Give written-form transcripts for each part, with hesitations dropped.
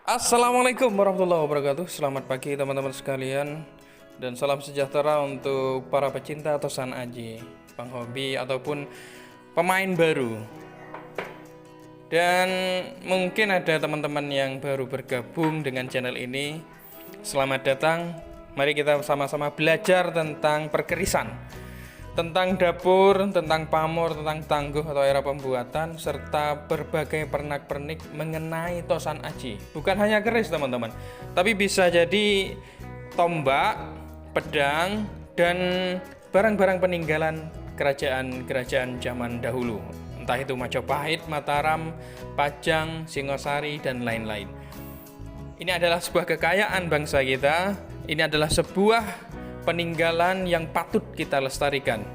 Assalamualaikum warahmatullahi wabarakatuh. Selamat pagi teman-teman sekalian, dan salam sejahtera untuk para pecinta Tosan Aji, penghobi ataupun pemain baru. Dan mungkin ada teman-teman yang baru bergabung dengan channel ini. Selamat datang. Mari kita sama-sama belajar tentang perkerisan, tentang dapur, tentang pamor, tentang tangguh atau era pembuatan, serta berbagai pernak-pernik mengenai Tosan Aji. Bukan hanya keris teman-teman, tapi bisa jadi tombak, pedang, dan barang-barang peninggalan kerajaan-kerajaan zaman dahulu. Entah itu Majapahit, Mataram, Pajang, Singosari, dan lain-lain. Ini adalah sebuah kekayaan bangsa kita. Ini adalah sebuah peninggalan yang patut kita lestarikan.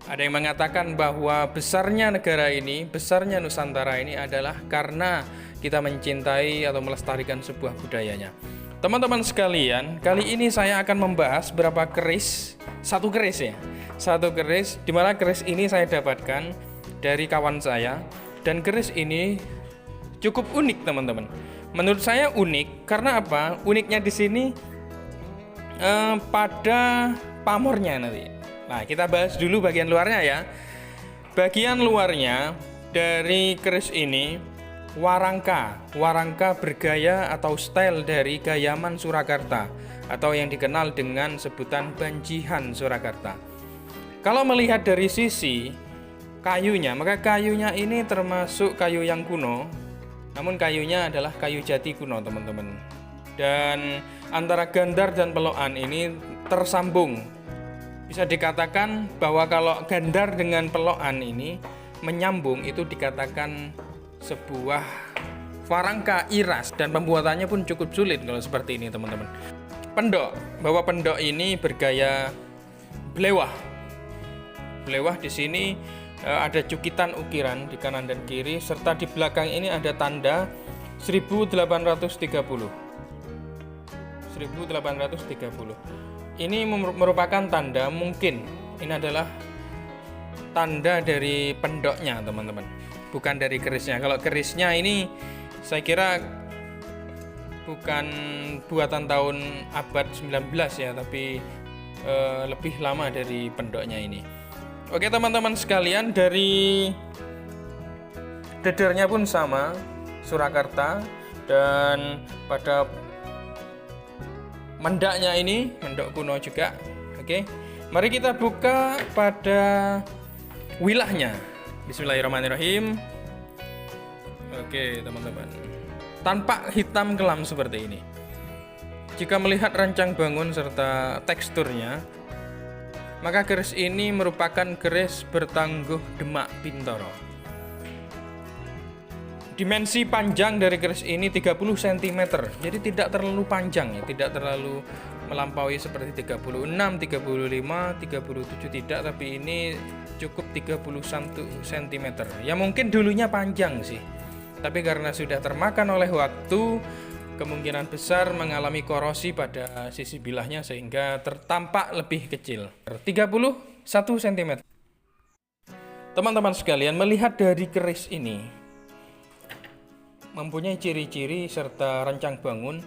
Ada yang mengatakan bahwa besarnya negara ini, besarnya Nusantara ini adalah karena kita mencintai atau melestarikan sebuah budayanya. Teman-teman sekalian, kali ini saya akan membahas berapa keris, satu keris ya. Satu keris, dimana keris ini saya dapatkan dari kawan saya, dan keris ini cukup unik teman-teman. Menurut saya unik karena apa? Uniknya di sini pada pamornya nanti. Nah, kita bahas dulu bagian luarnya ya. Bagian luarnya dari keris ini warangka bergaya atau style dari Gayaman Surakarta, atau yang dikenal dengan sebutan Banjihan Surakarta. Kalau melihat dari sisi kayunya, maka kayunya ini termasuk kayu yang kuno, namun kayunya adalah kayu jati kuno teman-teman. Dan antara gandar dan pelokan ini tersambung. Bisa dikatakan bahwa kalau gandar dengan pelokan ini menyambung, itu dikatakan sebuah warangka iras, dan pembuatannya pun cukup sulit kalau seperti ini teman-teman. Pendok, bahwa pendok ini bergaya belewah. Belewah di sini ada cukitan ukiran di kanan dan kiri, serta di belakang ini ada tanda 1830. Ini merupakan tanda, mungkin ini adalah tanda dari pendoknya teman-teman, bukan dari kerisnya. Kalau kerisnya ini saya kira bukan buatan tahun abad 19 ya, tapi lebih lama dari pendoknya ini. Oke teman-teman sekalian, dari dadernya pun sama, Surakarta, dan pada mendaknya ini mendok kuno juga. Oke, mari kita buka pada wilahnya. Bismillahirrahmanirrahim. Oke teman-teman, tampak hitam kelam seperti ini. Jika melihat rancang bangun serta teksturnya, maka keris ini merupakan keris bertangguh Demak Bintoro. Dimensi panjang dari keris ini 30 cm, jadi tidak terlalu panjang ya, tidak terlalu melampaui seperti 36, 35, 37 tidak, tapi ini cukup 31 cm. Ya mungkin dulunya panjang sih, tapi karena sudah termakan oleh waktu, kemungkinan besar mengalami korosi pada sisi bilahnya sehingga tertampak lebih kecil. 31 cm. Teman-teman sekalian, melihat dari keris ini mempunyai ciri-ciri serta rancang bangun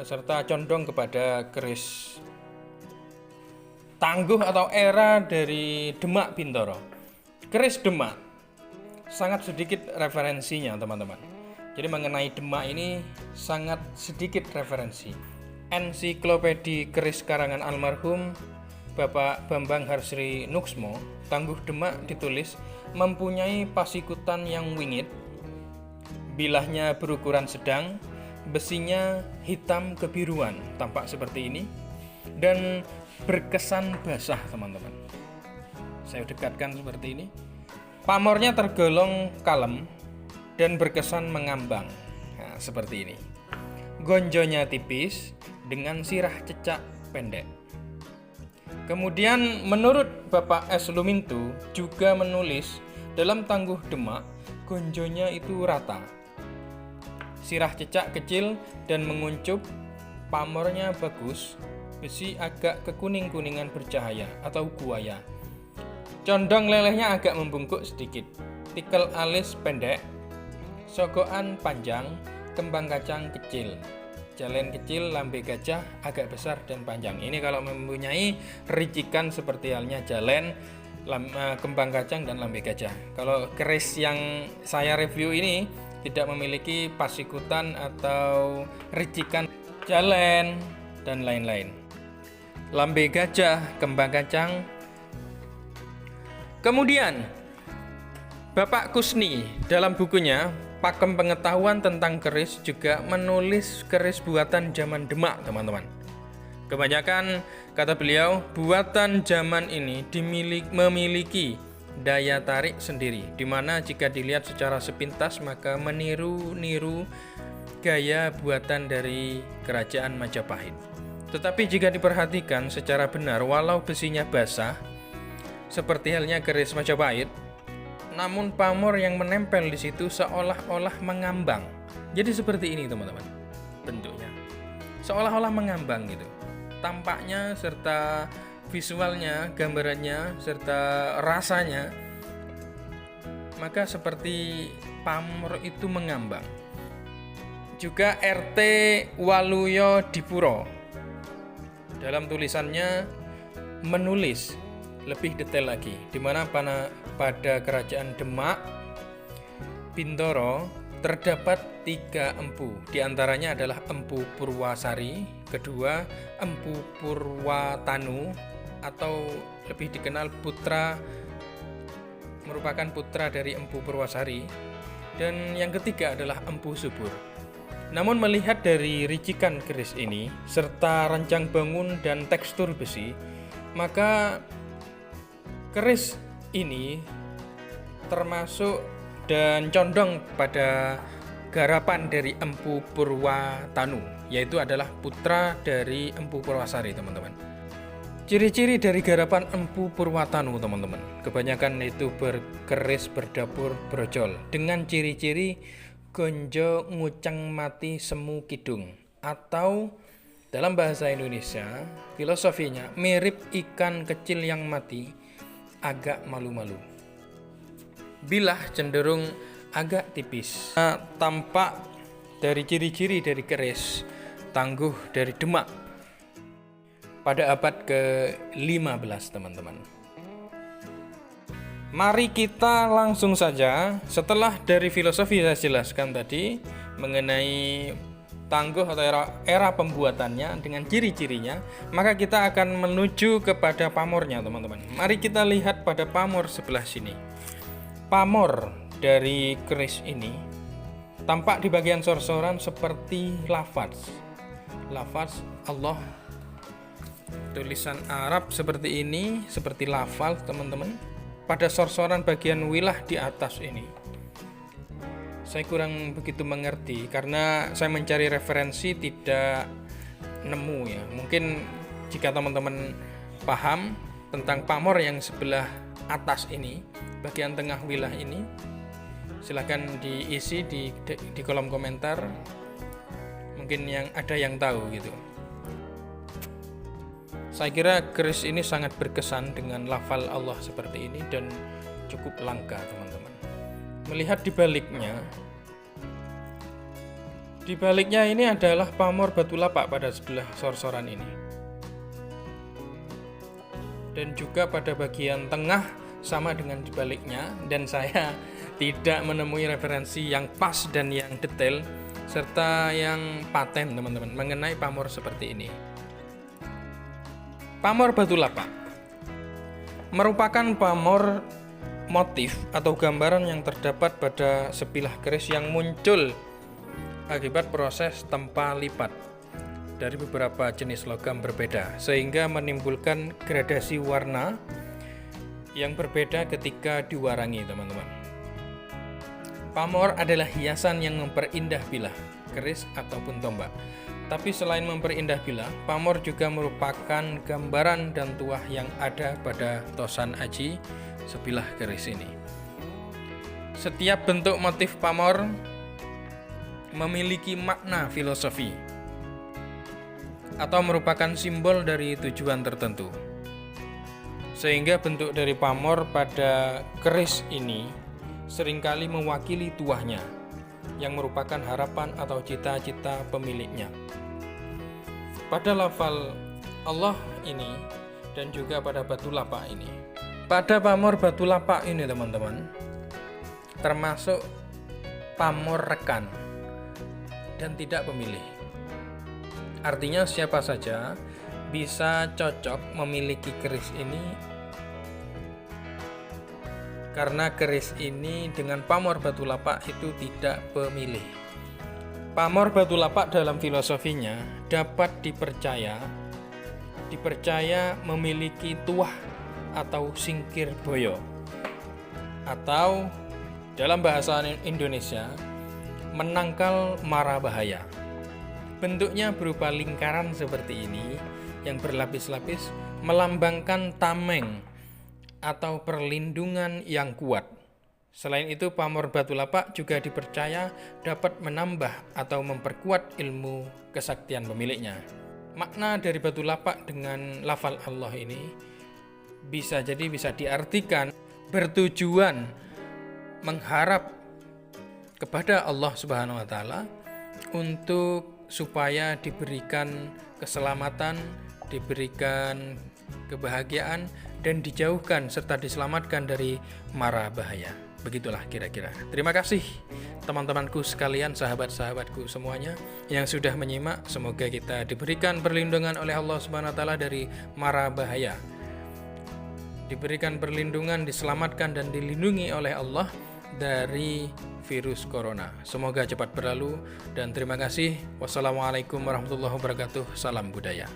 serta condong kepada keris tangguh atau era dari Demak Bintoro. Keris Demak sangat sedikit referensinya teman-teman. Jadi mengenai Demak ini sangat sedikit referensi. Ensiklopedi keris karangan almarhum Bapak Bambang Harsri Nuksmo, Tangguh Demak ditulis mempunyai pasikutan yang wingit, bilahnya berukuran sedang, besinya hitam kebiruan, tampak seperti ini, dan berkesan basah teman-teman. Saya dekatkan seperti ini. Pamornya tergolong kalem dan berkesan mengambang. Nah, seperti ini. Gonjonya tipis dengan sirah cecak pendek. Kemudian menurut Bapak S. Lumintu juga menulis dalam Tangguh Demak, gonjonya itu rata, sirah cecak kecil dan menguncup, pamornya bagus, besi agak kekuning-kuningan bercahaya atau guaya. Condong lelehnya agak membungkuk sedikit, tikel alis pendek, sogokan panjang, kembang kacang kecil. Jalen kecil, lambe gajah, agak besar dan panjang. Ini kalau mempunyai ricikan seperti halnya jalen, kembang kacang dan lambe gajah. Kalau keris yang saya review ini tidak memiliki pasikutan atau ricikan jalen dan lain-lain. Lambe gajah, kembang kacang. Kemudian Bapak Kusni dalam bukunya Pakem Pengetahuan tentang Keris juga menulis keris buatan zaman Demak, teman-teman. Kebanyakan, kata beliau, buatan zaman ini memiliki daya tarik sendiri, di mana jika dilihat secara sepintas maka meniru-niru gaya buatan dari kerajaan Majapahit. Tetapi jika diperhatikan secara benar, walau besinya basah, seperti halnya keris Majapahit, namun pamor yang menempel di situ seolah-olah mengambang. Jadi seperti ini, teman-teman, bentuknya seolah-olah mengambang gitu. Tampaknya serta visualnya, gambarannya, serta rasanya, maka seperti pamor itu mengambang. Juga RT Waluyo Dipuro dalam tulisannya menulis lebih detail lagi, di mana pada kerajaan Demak Bintoro terdapat 3 empu. Di antaranya adalah Empu Purwasari, kedua Empu Purwatanu atau lebih dikenal merupakan putra dari Empu Purwasari, dan yang ketiga adalah Empu Subur. Namun melihat dari ricikan keris ini serta rancang bangun dan tekstur besi, maka keris ini termasuk dan condong pada garapan dari Empu Purwatanu, yaitu adalah putra dari Empu Purwasari, teman-teman. Ciri-ciri dari garapan Empu Purwatanu, teman-teman, kebanyakan itu berkeris berdapur brojol dengan ciri-ciri gonjo nguceng mati semu kidung, atau dalam bahasa Indonesia filosofinya mirip ikan kecil yang mati agak malu-malu. Bilah cenderung agak tipis. Tampak dari ciri-ciri dari keris tangguh dari Demak pada abad ke-15, teman-teman. Mari kita langsung saja, setelah dari filosofi saya jelaskan tadi mengenai tangguh atau era pembuatannya dengan ciri-cirinya, maka kita akan menuju kepada pamornya, teman-teman. Mari kita lihat pada pamor sebelah sini. Pamor dari keris ini tampak di bagian sorsoran seperti lafaz Allah, tulisan Arab seperti ini, seperti lafaz, teman-teman. Pada sorsoran bagian wilah di atas ini saya kurang begitu mengerti karena saya mencari referensi tidak nemu ya. Mungkin jika teman-teman paham tentang pamor yang sebelah atas ini, bagian tengah wilah ini, silahkan diisi di kolom komentar. Mungkin ada yang tahu gitu. Saya kira keris ini sangat berkesan dengan lafal Allah seperti ini dan cukup langka, teman-teman. Melihat di baliknya ini adalah pamor batu lapak pada sebelah sorsoran ini, dan juga pada bagian tengah sama dengan di baliknya, dan saya tidak menemui referensi yang pas dan yang detail serta yang paten, teman-teman, mengenai pamor seperti ini. Pamor batu lapak merupakan pamor motif atau gambaran yang terdapat pada sebilah keris yang muncul akibat proses tempa lipat dari beberapa jenis logam berbeda, sehingga menimbulkan gradasi warna yang berbeda ketika diwarangi, teman-teman. Pamor adalah hiasan yang memperindah bilah keris ataupun tombak. Tapi selain memperindah bilah, pamor juga merupakan gambaran dan tuah yang ada pada tosan aji sebilah keris ini. Setiap bentuk motif pamor memiliki makna filosofi atau merupakan simbol dari tujuan tertentu, sehingga bentuk dari pamor pada keris ini seringkali mewakili tuahnya. yang merupakan harapan atau cita-cita pemiliknya. Pada lafal Allah ini dan juga pada batu lapak ini. Pada pamor batu lapak ini teman-teman, termasuk pamor rekan dan tidak pemilih. Artinya siapa saja bisa cocok memiliki keris ini, karena keris ini dengan pamor batu lapak itu tidak pemilih. Pamor batu lapak dalam filosofinya dapat dipercaya memiliki tuah atau singkir boyo, atau dalam bahasa Indonesia menangkal mara bahaya. Bentuknya berupa lingkaran seperti ini yang berlapis-lapis, melambangkan tameng atau perlindungan yang kuat. Selain itu, pamor batu lapak juga dipercaya dapat menambah atau memperkuat ilmu kesaktian pemiliknya. Makna dari batu lapak dengan lafal Allah ini bisa diartikan bertujuan mengharap kepada Allah Subhanahu wa taala untuk supaya diberikan keselamatan, diberikan kebahagiaan, dan dijauhkan serta diselamatkan dari mara bahaya. Begitulah kira-kira. Terima kasih teman-temanku sekalian, sahabat-sahabatku semuanya yang sudah menyimak. Semoga kita diberikan perlindungan oleh Allah Subhanahu wa taala dari mara bahaya. Diberikan perlindungan, diselamatkan dan dilindungi oleh Allah dari virus corona. Semoga cepat berlalu dan terima kasih. Wassalamualaikum warahmatullahi wabarakatuh. Salam budaya.